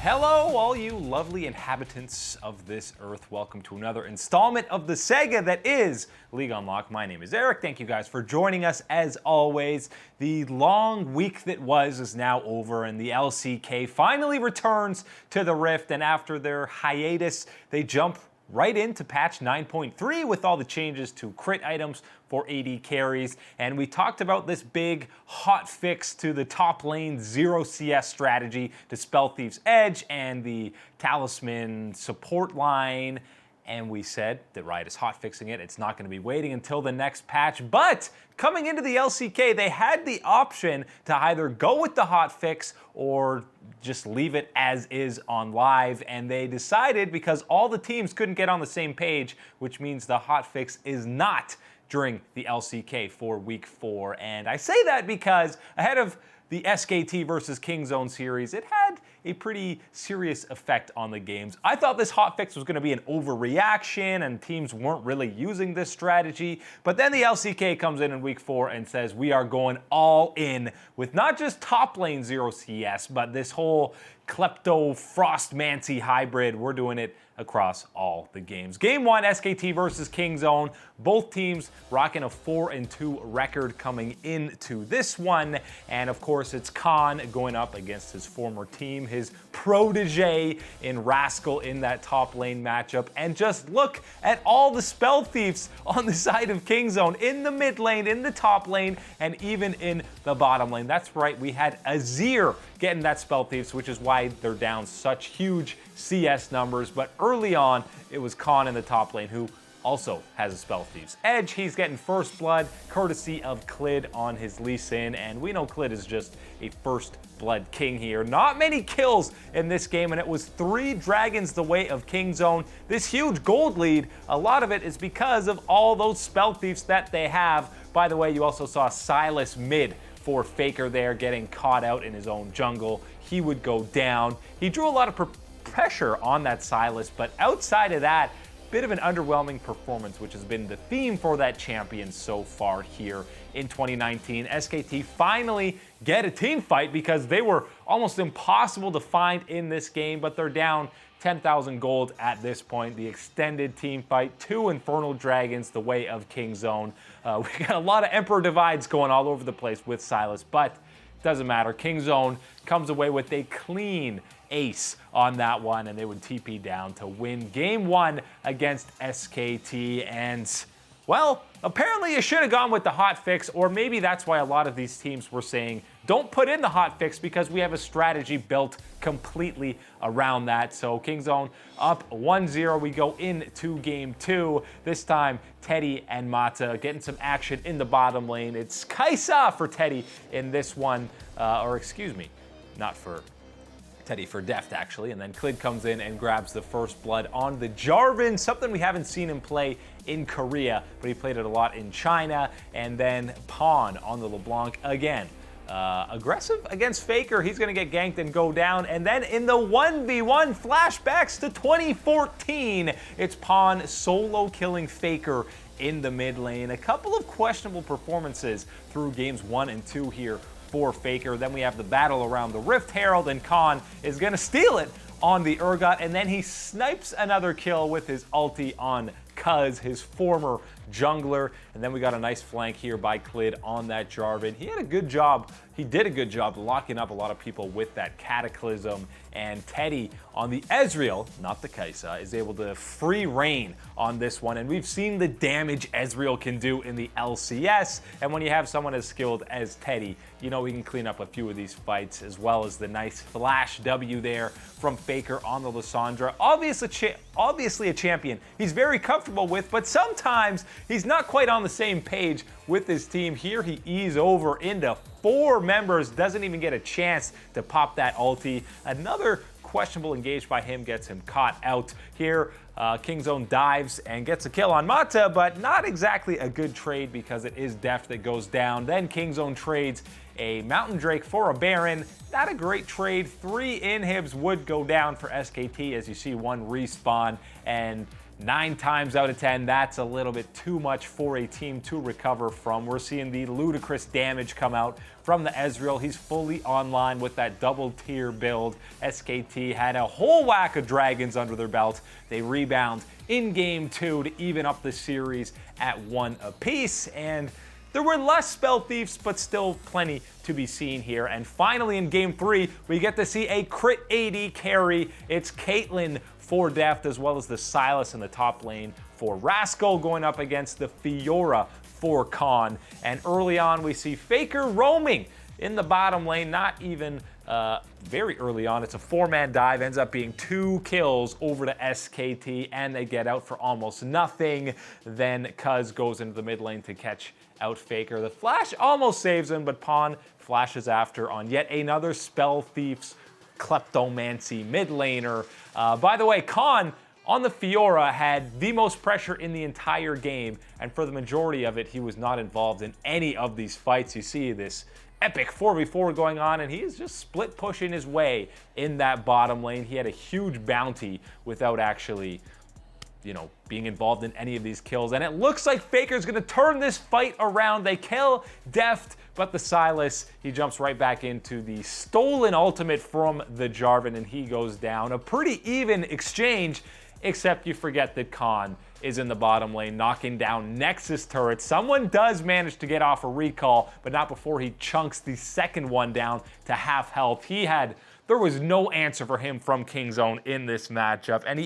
Hello, all you lovely inhabitants of this earth. Welcome to another installment of the Sega that is League Unlocked. My name is Eric. Thank you guys for joining us as always. The long week that was is now over, and the LCK finally returns to the Rift. And after their hiatus, they jump right into patch 9.3 with all the changes to crit items for AD carries. And we talked about this big hot fix to the top lane 0 CS strategy to Spell Thief's Edge and the Talisman support line. And we said that Riot is hotfixing it. It's not going to be waiting until the next patch. But coming into the LCK, they had the option to either go with the hotfix or just leave it as is on live. And they decided, because all the teams couldn't get on the same page, which means the hotfix is not during the LCK for week 4. And I say that because ahead of the SKT versus Kingzone series, it had a pretty serious effect on the games. I thought this hotfix was going to be an overreaction and teams weren't really using this strategy, but then the LCK comes in week 4 and says we are going all in with not just top lane 0 CS, but this whole Klepto Frostmancy hybrid. We're doing it across all the games. Game 1, SKT versus Kingzone. Both teams rocking a 4-2 record coming into this one. And of course, it's Khan going up against his former team, his protege in Rascal in that top lane matchup. And just look at all the Spell Thieves on the side of Kingzone, in the mid lane, in the top lane, and even in the bottom lane. That's right, we had Azir getting that Spell Thieves, which is why they're down such huge CS numbers. But early on, it was Khan in the top lane who also has a Spell Thieves Edge. He's getting first blood courtesy of Clid on his Lee Sin, and we know Clid is just a first blood king here. Not many kills in this game, and it was 3 dragons the way of Kingzone. This huge gold lead, a lot of it is because of all those Spell Thieves that they have. By the way, you also saw Silas mid for Faker there, getting caught out in his own jungle. He would go down. He drew a lot of pressure on that Silas, but outside of that, bit of an underwhelming performance, which has been the theme for that champion so far here in 2019. SKT finally get a team fight because they were almost impossible to find in this game, but they're down 10,000 gold at this point. The extended team fight, 2 Infernal Dragons the way of Kingzone. We got a lot of Emperor Divides going all over the place with Silas, but doesn't matter. Kingzone comes away with a clean ace on that one, and they would TP down to win game 1 against SKT. And, well, apparently you should have gone with the hotfix, or maybe that's why a lot of these teams were saying, don't put in the hotfix because we have a strategy built completely around that. So Kingzone up 1-0. We go into game 2. This time, Teddy and Mata getting some action in the bottom lane. It's Kaisa for Teddy in this one, or excuse me, not for Teddy, for Deft actually. And then Clid comes in and grabs the first blood on the Jarvan, something we haven't seen him play in Korea, but he played it a lot in China. And then Pawn on the LeBlanc again. Aggressive against Faker. He's going to get ganked and go down. And then in the 1v1 flashbacks to 2014, it's Pawn solo killing Faker in the mid lane. A couple of questionable performances through games 1 and 2 here for Faker. Then we have the battle around the Rift Herald, and Khan is going to steal it on the Urgot, and then he snipes another kill with his ulti on Cuz, his former jungler. And then we got a nice flank here by Clid on that Jarvan. He did a good job locking up a lot of people with that Cataclysm. And Teddy on the Ezreal, not the Kaisa, is able to free reign on this one. And we've seen the damage Ezreal can do in the LCS. And when you have someone as skilled as Teddy, you know he can clean up a few of these fights, as well as the nice flash W there from Faker on the Lissandra. Obviously a champion he's very comfortable with, but sometimes he's not quite on the same page with his team. Here he ease over into 4 members, doesn't even get a chance to pop that ulti. Another questionable engage by him gets him caught out. Here, Kingzone dives and gets a kill on Mata, but not exactly a good trade because it is Deft that goes down. Then Kingzone trades a Mountain Drake for a Baron. Not a great trade. 3 inhibs would go down for SKT, as you see one respawn, and 9 times out of 10, that's a little bit too much for a team to recover from. We're seeing the ludicrous damage come out from the Ezreal. He's fully online with that double tier build. SKT had a whole whack of dragons under their belt. They rebound in game 2 to even up the series at 1 apiece. And there were less spell thieves, but still plenty to be seen here. And finally in game 3, we get to see a crit AD carry. It's Caitlyn for Deft, as well as the Sylas in the top lane for Rascal going up against the Fiora for Khan. And early on, we see Faker roaming in the bottom lane, not even very early on. It's a 4-man dive, ends up being 2 kills over to SKT, and they get out for almost nothing. Then Cuz goes into the mid lane to catch out Faker. The flash almost saves him, but Pawn flashes after on yet another Spell Thief's kleptomancy mid laner. By the way, Khan on the Fiora had the most pressure in the entire game, and for the majority of it, he was not involved in any of these fights. You see this epic 4v4 going on, and he is just split pushing his way in that bottom lane. He had a huge bounty without actually, being involved in any of these kills. And it looks like Faker's gonna turn this fight around. They kill Deft, but the Sylas, he jumps right back into the stolen ultimate from the Jarvan, and he goes down. A pretty even exchange, except you forget that Khan is in the bottom lane, knocking down Nexus turrets. Someone does manage to get off a recall, but not before he chunks the second one down to half health. There was no answer for him from Kingzone in this matchup, and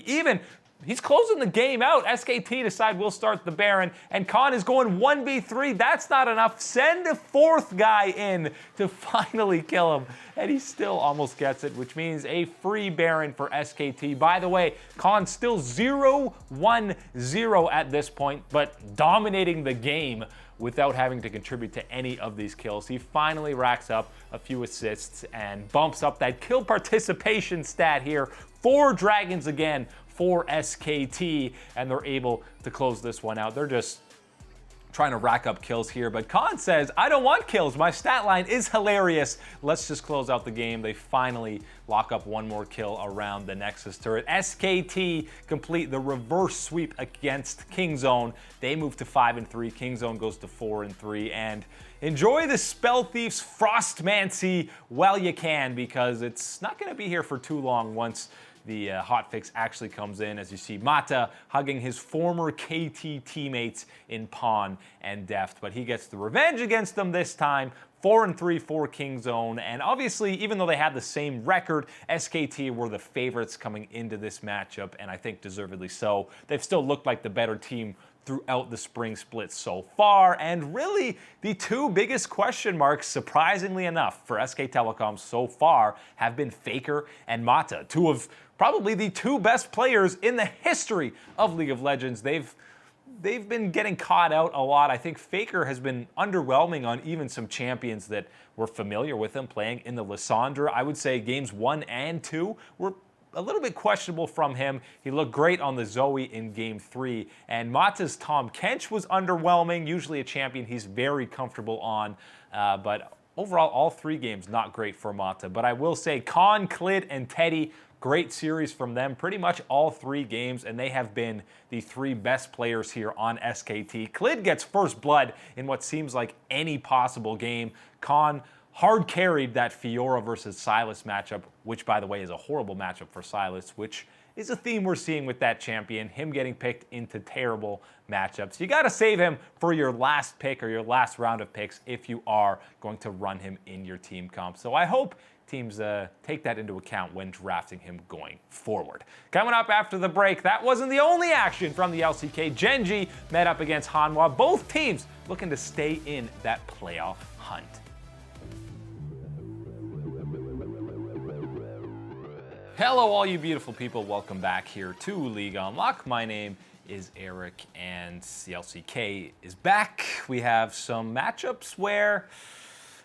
he's closing the game out. SKT decide we'll start the Baron, and Khan is going 1v3. That's not enough. Send a 4th guy in to finally kill him, and he still almost gets it, which means a free Baron for SKT. By the way, Khan still 0-1-0 at this point, but dominating the game without having to contribute to any of these kills. He finally racks up a few assists and bumps up that kill participation stat here. 4 dragons again for SKT, and they're able to close this one out. They're just trying to rack up kills here, but Khan says, I don't want kills. My stat line is hilarious. Let's just close out the game. They finally lock up one more kill around the Nexus turret. SKT complete the reverse sweep against Kingzone. They move to 5-3. Kingzone goes to 4-3, and enjoy the Spell Thief's Frostmancy while you can, because it's not going to be here for too long once the hotfix actually comes in, as you see Mata hugging his former KT teammates in Pawn and Deft. But he gets the revenge against them this time. 4-3 for Kingzone. And obviously, even though they had the same record, SKT were the favorites coming into this matchup, and I think deservedly so. They've still looked like the better team throughout the spring split so far, and really the 2 biggest question marks, surprisingly enough, for SK Telecom so far have been Faker and Mata, 2 of probably the 2 best players in the history of League of Legends. They've been getting caught out a lot. I think Faker has been underwhelming on even some champions that were familiar with him playing in the Lissandra. I would say games 1 and 2 were a little bit questionable from him. He looked great on the Zoe in game 3. And Mata's Tom Kench was underwhelming, usually a champion he's very comfortable on. But overall, all 3 games not great for Mata. But I will say Khan, Clid, and Teddy, great series from them, pretty much all 3 games, and they have been the 3 best players here on SKT. Clid gets first blood in what seems like any possible game. Khan hard carried that Fiora versus Sylas matchup, which, by the way, is a horrible matchup for Sylas, which is a theme we're seeing with that champion, him getting picked into terrible matchups. You got to save him for your last pick or your last round of picks if you are going to run him in your team comp. So I hope teams take that into account when drafting him going forward. Coming up after the break, that wasn't the only action from the LCK. Gen.G met up against Hanwha. Both teams looking to stay in that playoff hunt. Hello, all you beautiful people. Welcome back here to League Unlock. My name is Eric, and the LCK is back. We have some matchups where,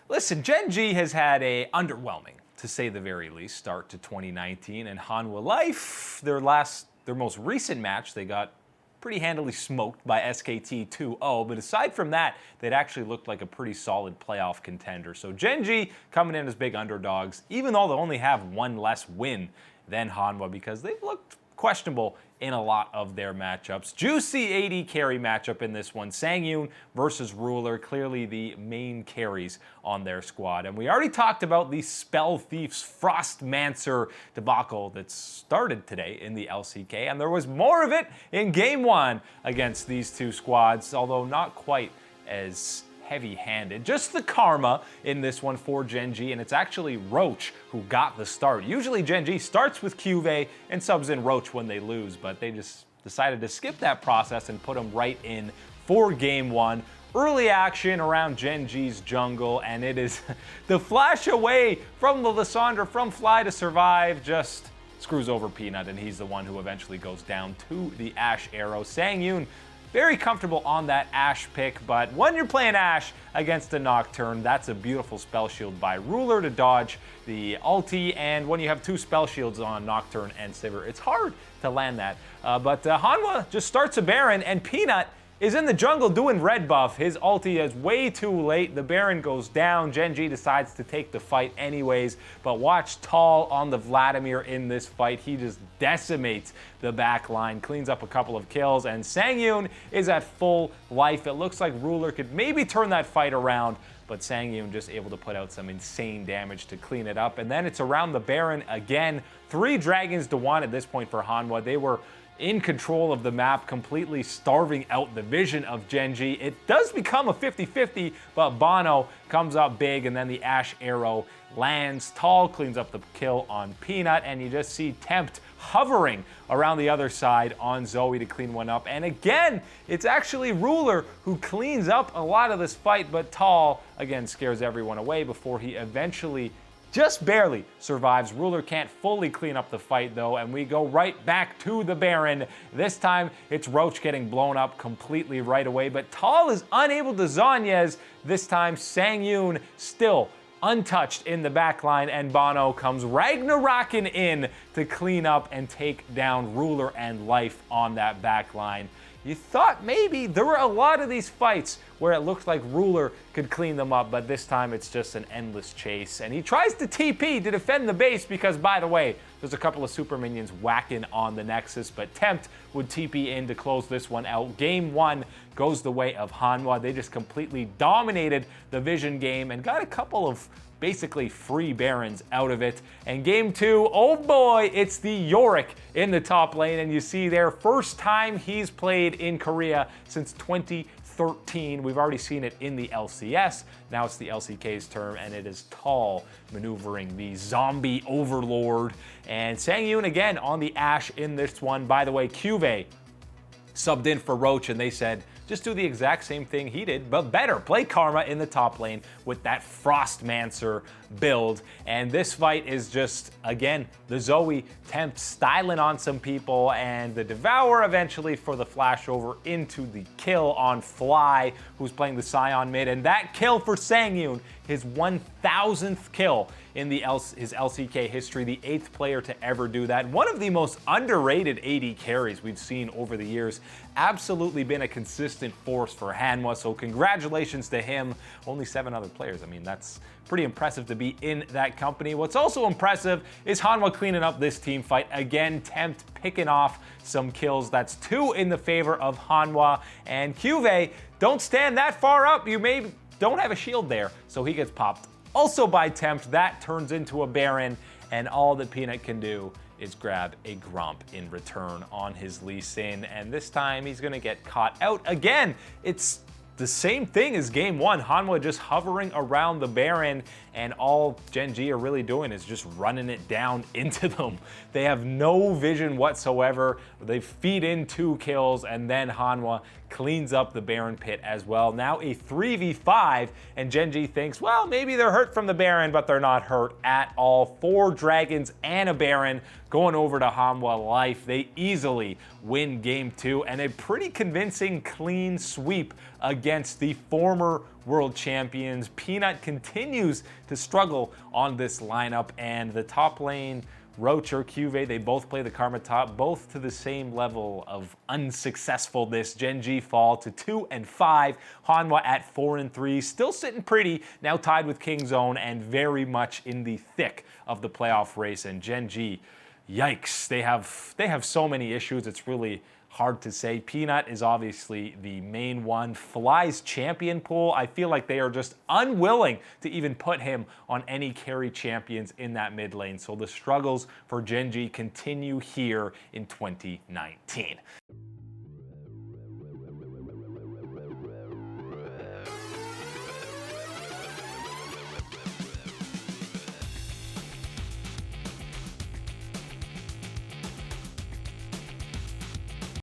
listen, Gen.G has had a underwhelming, to say the very least, start to 2019, and Hanwha Life, their most recent match, they got pretty handily smoked by SKT 2-0, but aside from that, they'd actually looked like a pretty solid playoff contender. So Gen.G coming in as big underdogs, even though they only have 1 less win than Hanwha, because they've looked questionable in a lot of their matchups. Juicy AD carry matchup in this one. Sangyun versus Ruler, clearly the main carries on their squad. And we already talked about the Spell Thief's Frostmancer debacle that started today in the LCK, and there was more of it in Game 1 against these two squads, although not quite as heavy-handed. Just the karma in this one for Gen.G, and it's actually Roach who got the start. Usually Gen.G starts with Cuvée and subs in Roach when they lose, but they just decided to skip that process and put him right in for Game 1. Early action around Gen.G's jungle, and it is the flash away from the Lissandra from Fly to survive, just screws over Peanut, and he's the one who eventually goes down to the Ashe arrow. Sangyun very comfortable on that Ashe pick, but when you're playing Ashe against a Nocturne, that's a beautiful spell shield by Ruler to dodge the ulti, and when you have two spell shields on Nocturne and Sivir, it's hard to land that. But Hanwha just starts a Baron, and Peanut is in the jungle doing red buff. His ulti is way too late. The Baron goes down. Gen.G decides to take the fight anyways, but watch Tall on the Vladimir in this fight. He just decimates the back line, cleans up a couple of kills, and Sangyun is at full life. It looks like Ruler could maybe turn that fight around, but Sangyun just able to put out some insane damage to clean it up. And then it's around the Baron again. 3 dragons to 1 at this point for Hanwha. They were in control of the map, completely starving out the vision of Gen.G. It does become a 50-50, but Bono comes up big, and then the Ashe arrow lands. Tall cleans up the kill on Peanut, and you just see Tempt hovering around the other side on Zoe to clean one up. And again, it's actually Ruler who cleans up a lot of this fight, but Tall, again, scares everyone away before he eventually just barely survives. Ruler can't fully clean up the fight though, and we go right back to the Baron. This time it's Roach getting blown up completely right away, but Tall is unable to Zhonya's. This time Sangyun still untouched in the backline, and Bono comes Ragnarokin in to clean up and take down Ruler and Life on that backline. You thought maybe there were a lot of these fights where it looked like Ruler could clean them up, but this time it's just an endless chase. And he tries to TP to defend the base because, by the way, there's a couple of super minions whacking on the Nexus, but Tempt would TP in to close this one out. Game 1 goes the way of Hanwha. They just completely dominated the Vision game and got a couple of basically free Barons out of it. And Game 2, oh boy, it's the Yorick in the top lane, and you see there, first time he's played in Korea since 2013. We've already seen it in the LCS. Now it's the LCK's turn, and it is Tall maneuvering the zombie overlord. And Sangyun again on the Ashe in this one. By the way, Cuvée subbed in for Roach, and they said, just do the exact same thing he did, but better. Play Karma in the top lane with that Frostmancer build. And this fight is just, again, the Zoe Tempt styling on some people, and the Devour eventually for the flashover into the kill on Fly, who's playing the Scion mid. And that kill for Sangyun, his 1,000th kill in his LCK history, the 8th player to ever do that. One of the most underrated AD carries we've seen over the years. Absolutely been a consistent force for Hanwha, so congratulations to him. Only 7 other players. I mean, that's pretty impressive to be in that company. What's also impressive is Hanwha cleaning up this team fight. Again, Tempt picking off some kills. That's 2 in the favor of Hanwha. And Cuvée, don't stand that far up. You don't have a shield there, so he gets popped. Also by Tempt, that turns into a Baron, and all that Peanut can do is grab a Gromp in return on his Lee Sin, and this time he's gonna get caught out again. It's the same thing as Game 1. Hanwha just hovering around the Baron, and all Gen.G are really doing is just running it down into them. They have no vision whatsoever. They feed in 2 kills, and then Hanwha cleans up the Baron pit as well. Now a 3v5, and Gen.G thinks, well, maybe they're hurt from the Baron, but they're not hurt at all. 4 dragons and a Baron going over to Hanwha Life. They easily win Game 2, and a pretty convincing clean sweep against the former world champions. Peanut continues to struggle on this lineup, and the top lane, Roach or Cuvée, they both play the Karma top, both to the same level of unsuccessfulness. Gen.G fall to 2 and 5. Hanwha at 4 and 3, still sitting pretty, now tied with Kingzone and very much in the thick of the playoff race. And Gen.G, yikes, they have so many issues. It's really hard to say. Peanut is obviously the main one. Fly's champion pool, I feel like they are just unwilling to even put him on any carry champions in that mid lane. So the struggles for Gen.G continue here in 2019.